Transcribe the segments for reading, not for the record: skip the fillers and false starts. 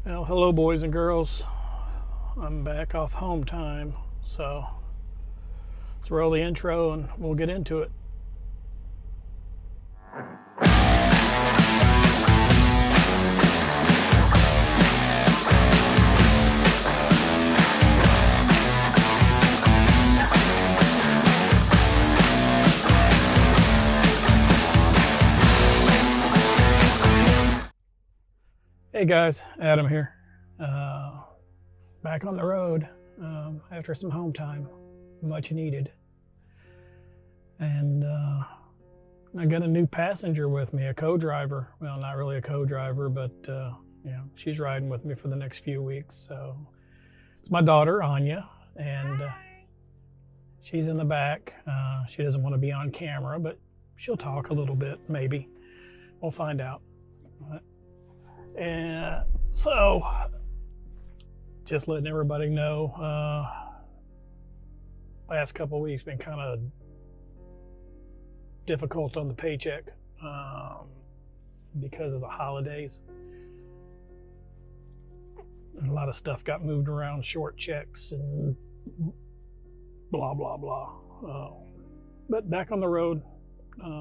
Well, hello, boys and girls. I'm back off home time, so let's roll the intro and we'll get into it. Hey guys, Adam here. Back on the road after some home time, much needed. And I got a new passenger with me, a co-driver. Well, not really a co-driver, but she's riding with me for the next few weeks. So it's my daughter, Anya, and she's in the back. She doesn't want to be on camera, but she'll talk a little bit, maybe. We'll find out. And so, just letting everybody know, last couple of weeks been kind of difficult on the paycheck because of the holidays. And a lot of stuff got moved around, short checks and blah, blah, blah. But back on the road,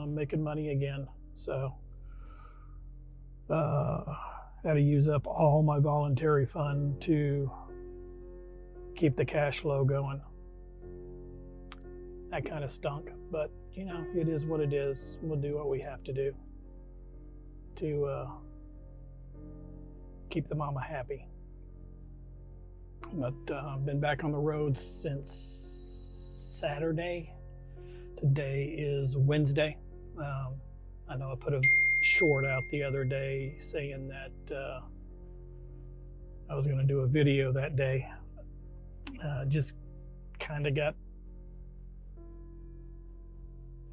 making money again. So, had to use up all my voluntary fund to keep the cash flow going. That kind of stunk, but it is what it is. We'll do what we have to do to keep the mama happy. But I've been back on the road since Saturday. Today is Wednesday. I know I put a short out the other day saying that I was going to do a video that day. Just kind of got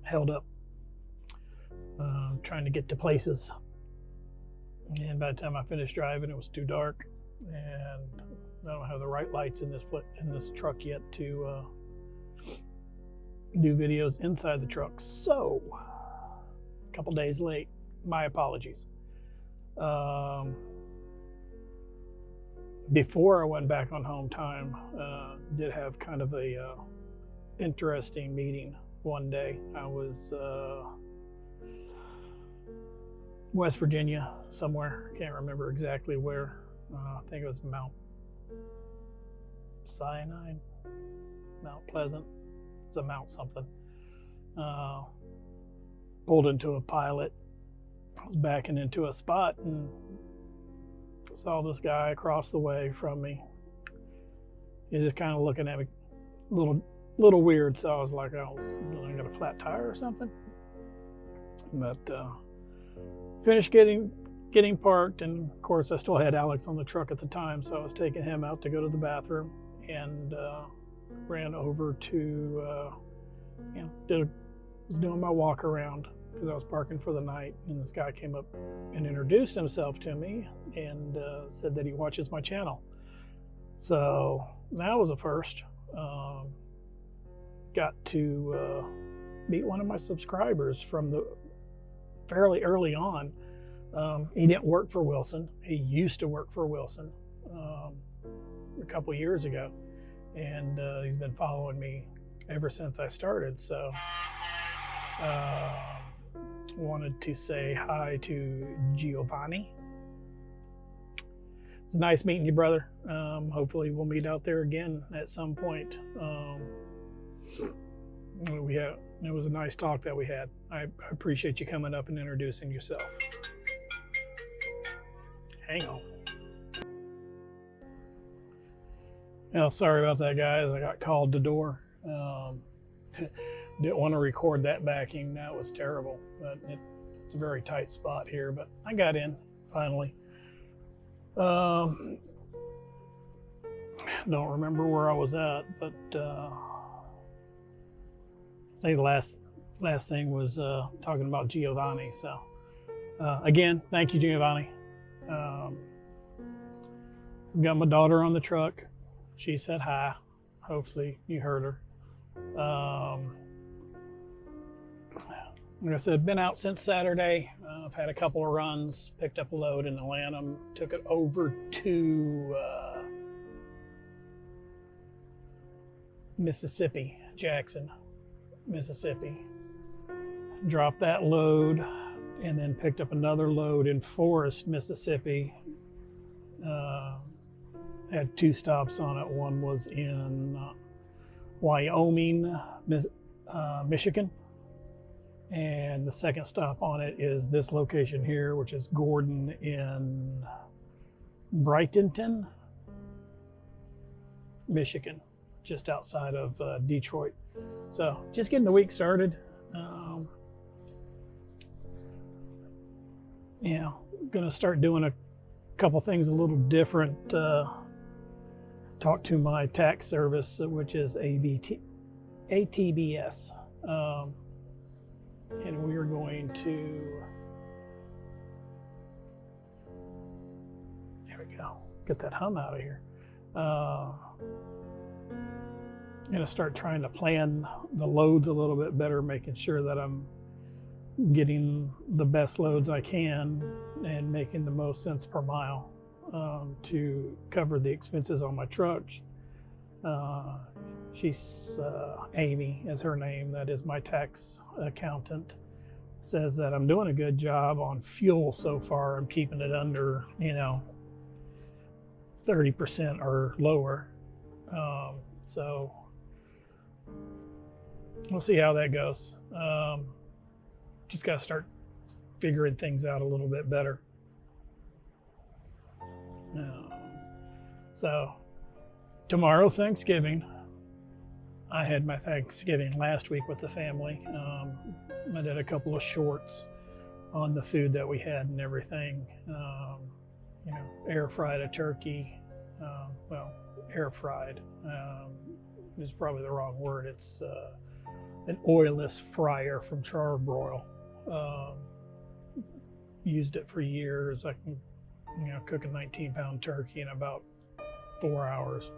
held up trying to get to places, and by the time I finished driving it was too dark, and I don't have the right lights in this truck yet to do videos inside the truck. So a couple days late. My apologies. Before I went back on home time, did have kind of a interesting meeting one day. I was West Virginia somewhere. Can't remember exactly where. I think it was Mount Sinai, Mount Pleasant. It's a Mount something. Pulled into a pilot. I was backing into a spot and saw this guy across the way from me. He's just kind of looking at me, little weird. So I was like, "Oh, I got a flat tire or something." But finished getting parked, and of course I still had Alex on the truck at the time, so I was taking him out to go to the bathroom, and ran over to was doing my walk around, because I was parking for the night, and this guy came up and introduced himself to me and said that he watches my channel. So that was a first. Got to meet one of my subscribers from the fairly early on. He didn't work for Wilson. He used to work for Wilson a couple years ago, and he's been following me ever since I started. So wanted to say hi to Giovanni. It's nice meeting you, brother. Hopefully we'll meet out there again at some point. It was a nice talk that we had. I appreciate you coming up and introducing yourself. Hang on. Well, sorry about that, guys. I got called the door. Didn't want to record that backing. That was terrible. But it's a very tight spot here, but I got in finally. Don't remember where I was at, but I think the last thing was talking about Giovanni. So again, thank you, Giovanni. I've got my daughter on the truck. She said hi. Hopefully you heard her. like I said, been out since Saturday. I've had a couple of runs, picked up a load in Atlanta, took it over to Mississippi, Jackson, Mississippi. Dropped that load and then picked up another load in Forest, Mississippi. Had 2 stops on it. One was in Wyoming, Michigan. And the second stop on it is this location here, which is Gordon in Brightonton, Michigan, just outside of Detroit. So just getting the week started. Yeah, gonna start doing a couple things a little different. Talk to my tax service, which is ATBS. And we are going to, there we go, get that hum out of here. I'm gonna start trying to plan the loads a little bit better, making sure that I'm getting the best loads I can and making the most cents per mile to cover the expenses on my trucks. She's Amy is her name. That is my tax accountant. Says that I'm doing a good job on fuel so far. I'm keeping it under, 30% or lower. So we'll see how that goes. Just got to start figuring things out a little bit better. So tomorrow, Thanksgiving. I had my Thanksgiving last week with the family. I did a couple of shorts on the food that we had and everything. Air fried a turkey. Air fried is probably the wrong word. It's an oilless fryer from Charbroil. Used it for years. I can, cook a 19-pound turkey in about 4 hours.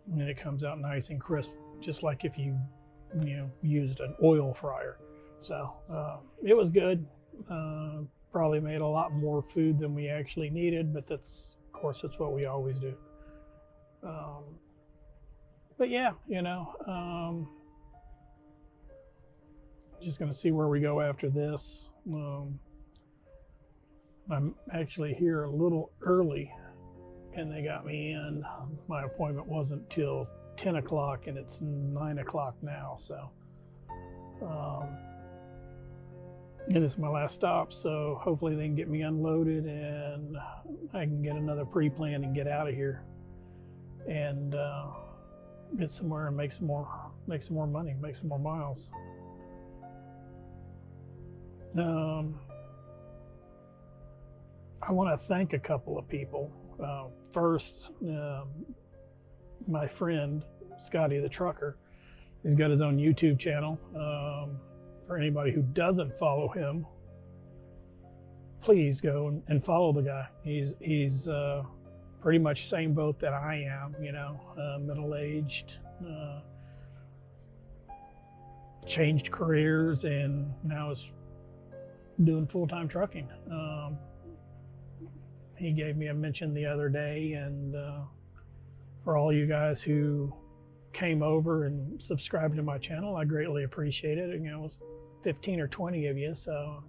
And it comes out nice and crisp, just like if you used an oil fryer. So it was good. Probably made a lot more food than we actually needed, but that's what we always do. But yeah, just gonna see where we go after this. I'm actually here a little early, and they got me in. My appointment wasn't till 10 o'clock, and it's 9 o'clock now. So, and this is my last stop. So hopefully they can get me unloaded, and I can get another pre-plan and get out of here, and get somewhere and make some more money, make some more miles. I want to thank a couple of people. First, my friend Scotty the trucker. He's got his own YouTube channel. For anybody who doesn't follow him, please go and follow the guy. He's pretty much same boat that I am. Middle-aged, changed careers, and now is doing full-time trucking. He gave me a mention the other day, and for all you guys who came over and subscribed to my channel, I greatly appreciate it. It was 15 or 20 of you, so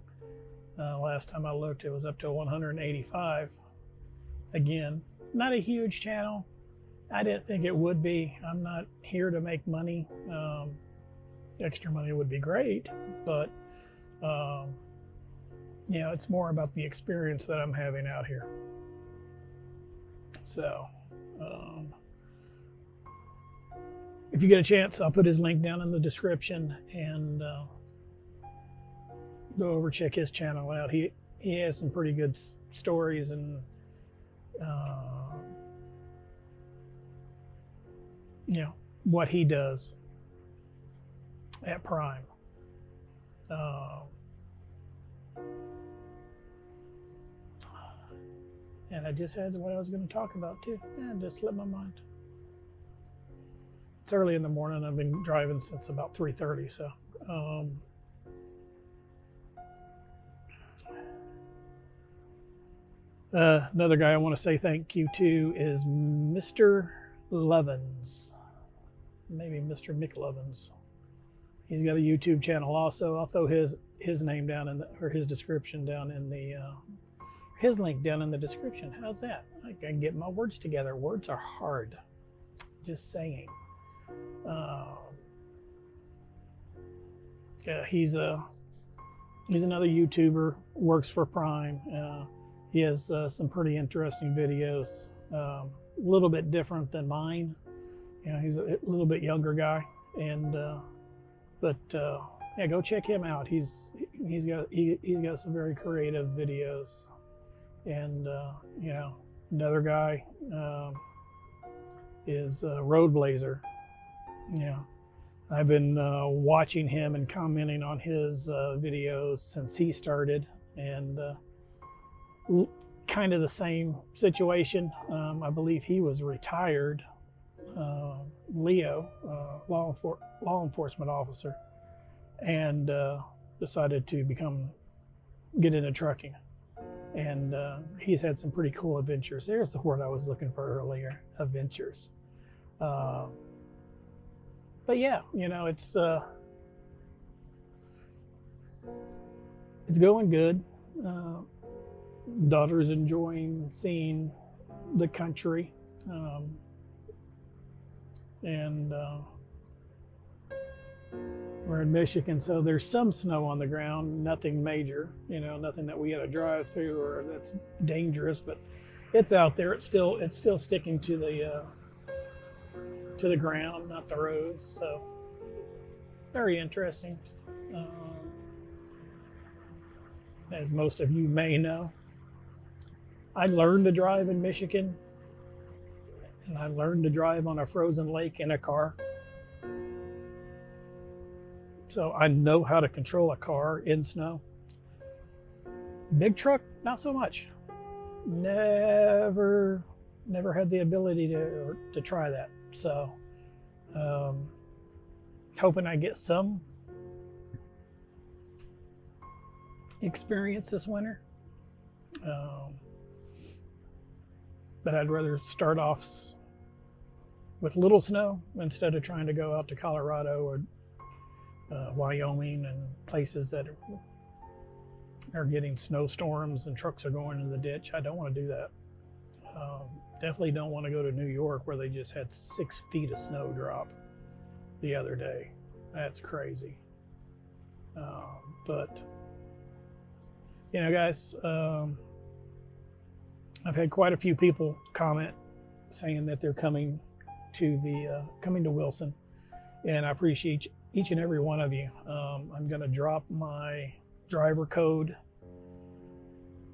last time I looked, it was up to 185. Again, not a huge channel. I didn't think it would be. I'm not here to make money. Extra money would be great, but it's more about the experience that I'm having out here. So, if you get a chance, I'll put his link down in the description, and go over, check his channel out. He has some pretty good stories, and what he does at Prime. And I just had what I was going to talk about too. It just slipped my mind. It's early in the morning. I've been driving since about 3:30, so Another guy I want to say thank you to is Mr. Levens, maybe Mr. McLevens. He's got a YouTube channel also. I'll throw his name down in or his description down in the his link down in the description. How's that? I can get my words together. Words are hard. Just saying. Yeah, he's another YouTuber. Works for Prime. He has some pretty interesting videos. A little bit different than mine. You know, he's a little bit younger guy, and yeah, go check him out. He's got some very creative videos, and you know, another guy is Road Blazer. Yeah, I've been watching him and commenting on his videos since he started, and kind of the same situation. I believe he was retired, Leo, law enforcement officer, and decided to get into trucking. And he's had some pretty cool adventures. There's the word I was looking for earlier, adventures. But yeah, you know, it's going good. Daughter's enjoying seeing the country, and we're in Michigan, so there's some snow on the ground, nothing major, you know, nothing that we got to drive through or that's dangerous, but it's out there. It's still sticking to the ground, not the roads. So very interesting. As most of you may know, I learned to drive in Michigan, and I learned to drive on a frozen lake in a car. So I know how to control a car in snow. Big truck, not so much. Never had the ability to try that. So hoping I get some experience this winter. But I'd rather start off with little snow instead of trying to go out to Colorado or Wyoming and places that are getting snowstorms and trucks are going in the ditch. I don't want to do that. Definitely don't want to go to New York where they just had 6 feet of snow drop the other day. That's crazy. But you know, guys, I've had quite a few people comment saying that they're coming to Wilson, and I appreciate each and every one of you. I'm going to drop my driver code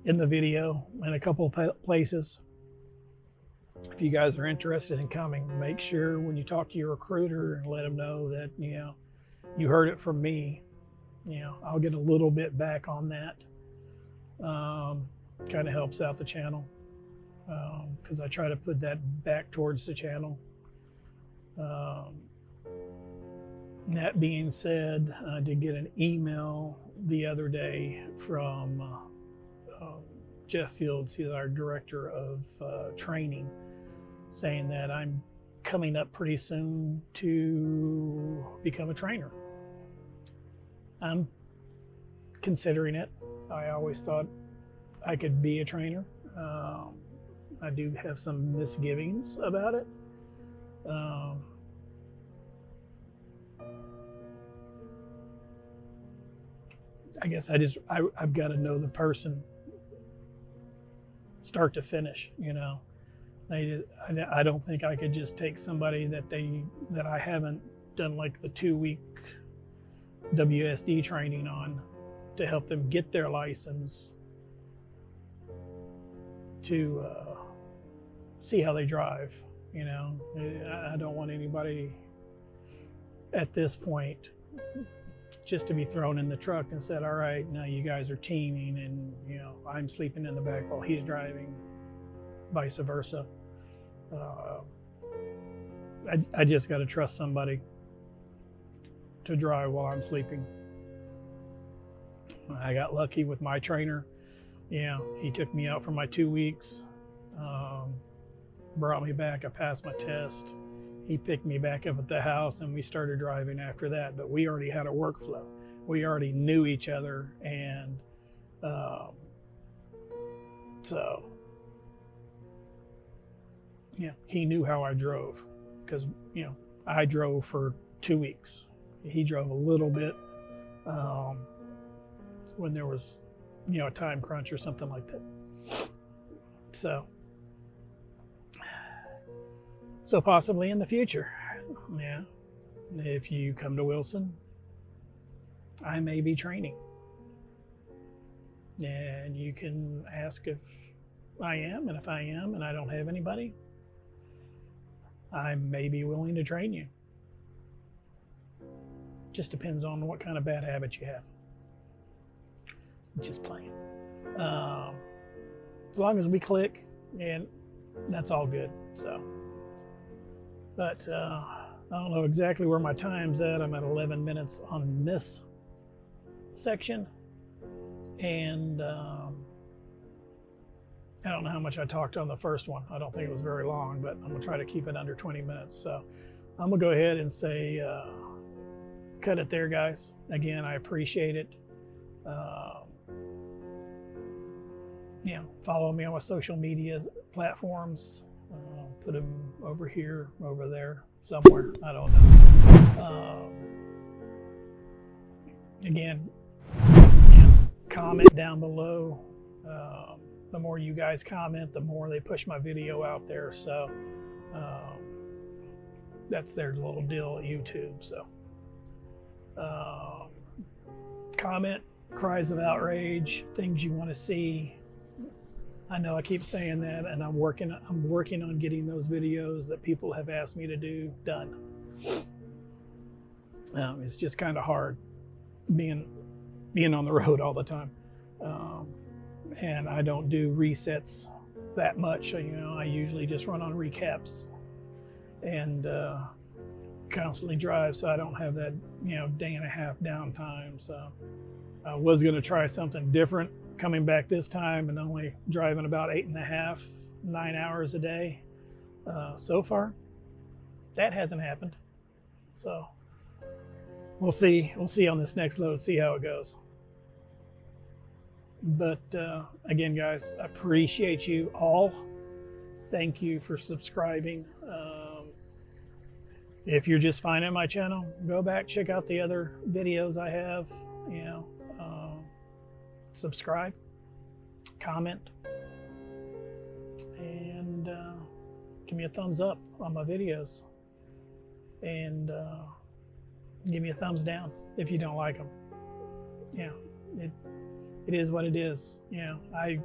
in the video in a couple of places. If you guys are interested in coming, make sure when you talk to your recruiter and let them know that, you know, you heard it from me. You know, I'll get a little bit back on that. Kind of helps out the channel, because I try to put that back towards the channel. That being said, I did get an email the other day from Jeff Fields. He's our director of training, saying that I'm coming up pretty soon to become a trainer. I'm considering it. I always thought I could be a trainer. I do have some misgivings about it. I guess I've got to know the person start to finish, you know. I don't think I could just take somebody that I haven't done like the 2-week WSD training on to help them get their license to see how they drive, you know. I don't want anybody at this point just to be thrown in the truck and said, all right, now you guys are teaming and, you know, I'm sleeping in the back while he's driving, vice versa. I just got to trust somebody. to drive while I'm sleeping. I got lucky with my trainer. He took me out for my 2 weeks, brought me back. I passed my test. He picked me back up at the house and we started driving after that. But we already had a workflow. We already knew each other, and so he knew how I drove, because I drove for 2 weeks. He drove a little bit when there was a time crunch or something like that. So possibly in the future, if you come to Wilson, I may be training, and you can ask if I am, and if I am and I don't have anybody, I may be willing to train you. Just depends on what kind of bad habits you have. Just playing. As long as we click, and that's all good. So, but I don't know exactly where my time's at. I'm at 11 minutes on this section, and I don't know how much I talked on the first one. I don't think it was very long, but I'm gonna try to keep it under 20 minutes. So I'm gonna go ahead and say cut it there, guys. Again, I appreciate it. Follow me on my social media platforms. Put them over here, over there, somewhere. I don't know. Again, comment down below. The more you guys comment, the more they push my video out there. So that's their little deal at YouTube. So comment cries of outrage, things you want to see. I know I keep saying that, and I'm working on getting those videos that people have asked me to do done. It's just kind of hard being on the road all the time. And I don't do resets that much. So, I usually just run on recaps and constantly drive, so I don't have that day and a half downtime. So I was going to try something different coming back this time and only driving about 8.5, 9 hours a day. So far, that hasn't happened. So we'll see on this next load, see how it goes. But again, guys, I appreciate you all. Thank you for subscribing. If you're just finding my channel, go back, check out the other videos I have. Subscribe, comment, and give me a thumbs up on my videos, and give me a thumbs down if you don't like them. It is what it is. I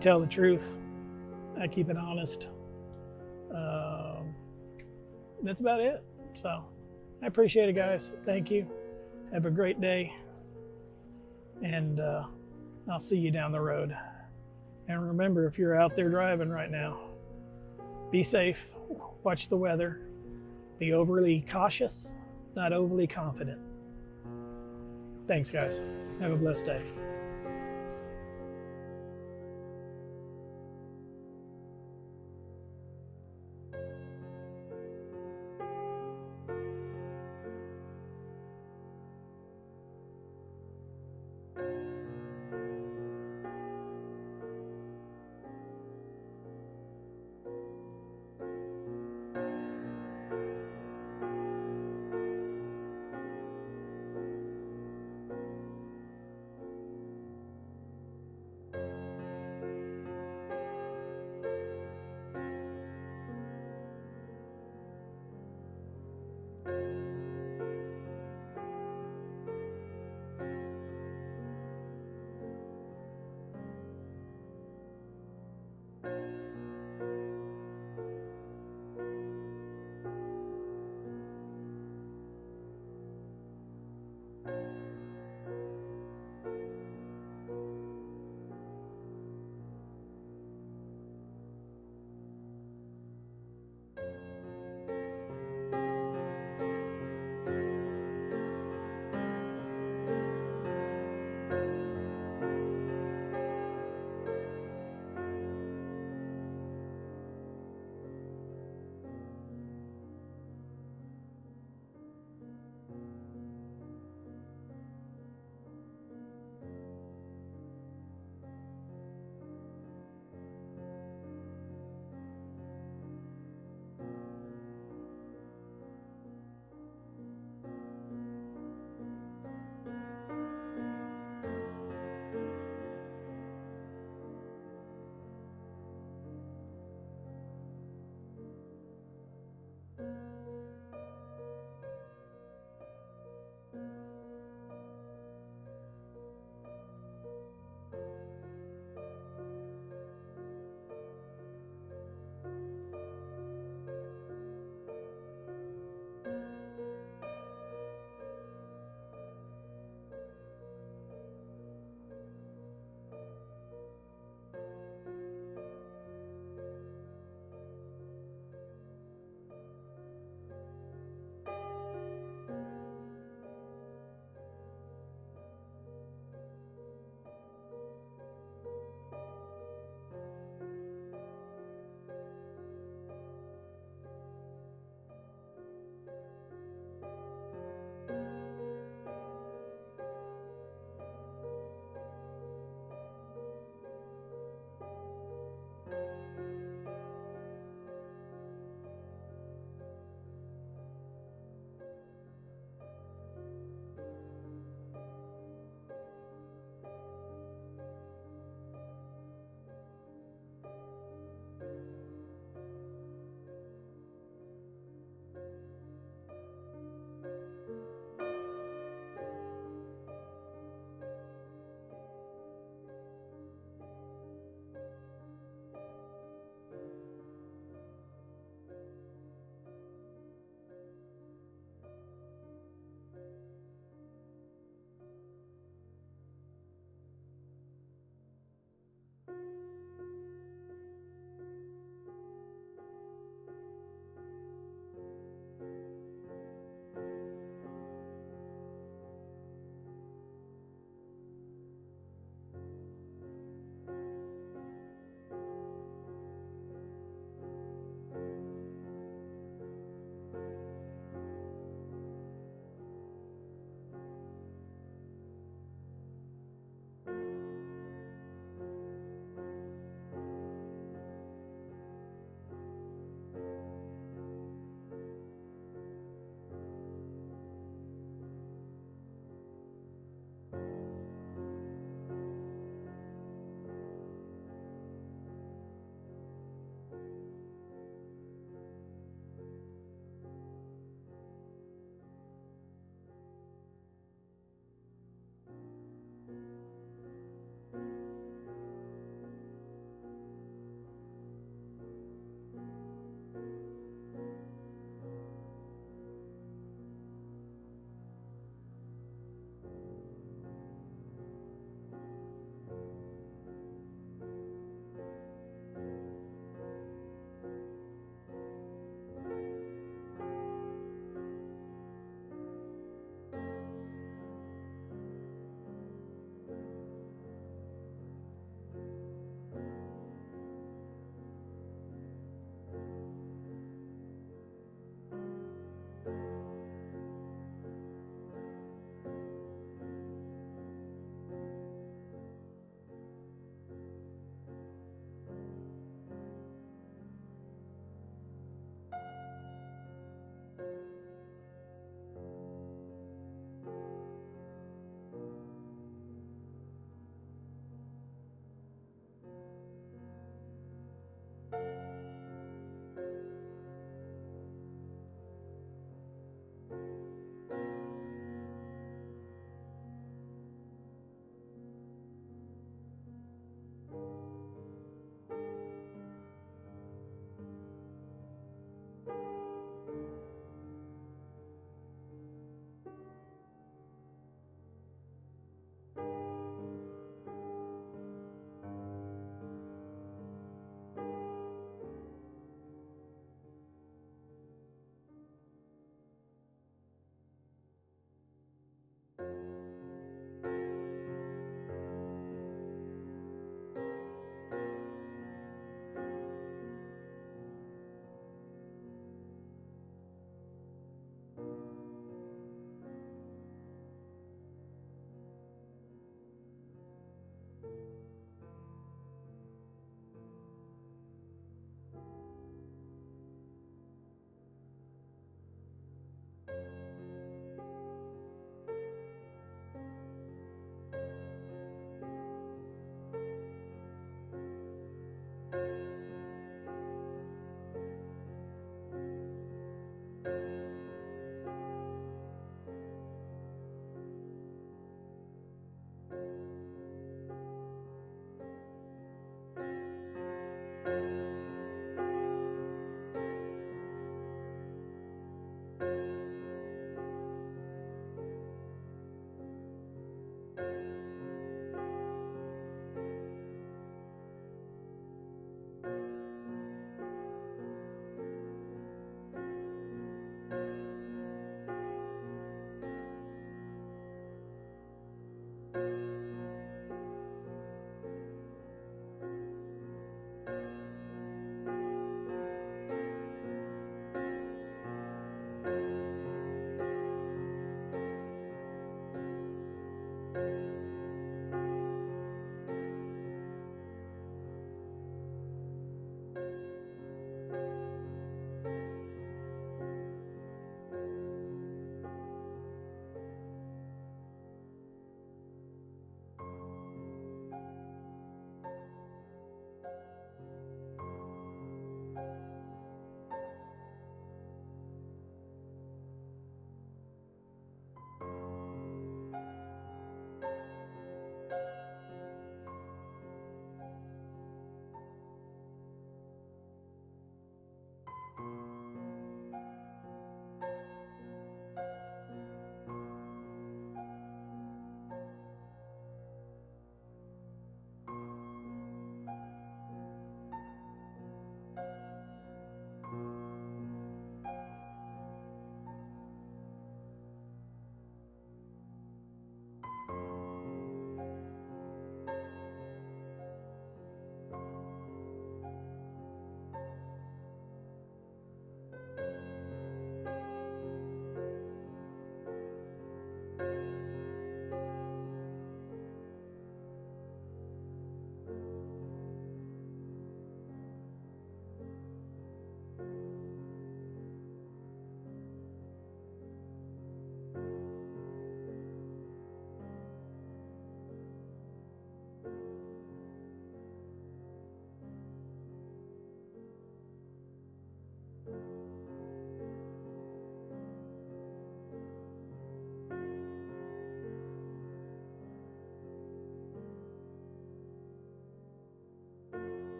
tell the truth. I keep it honest. That's about it. So I appreciate it, guys. Thank you. Have a great day. And I'll see you down the road. And remember, if you're out there driving right now, be safe. Watch the weather. Be overly cautious, not overly confident. Thanks, guys. Have a blessed day.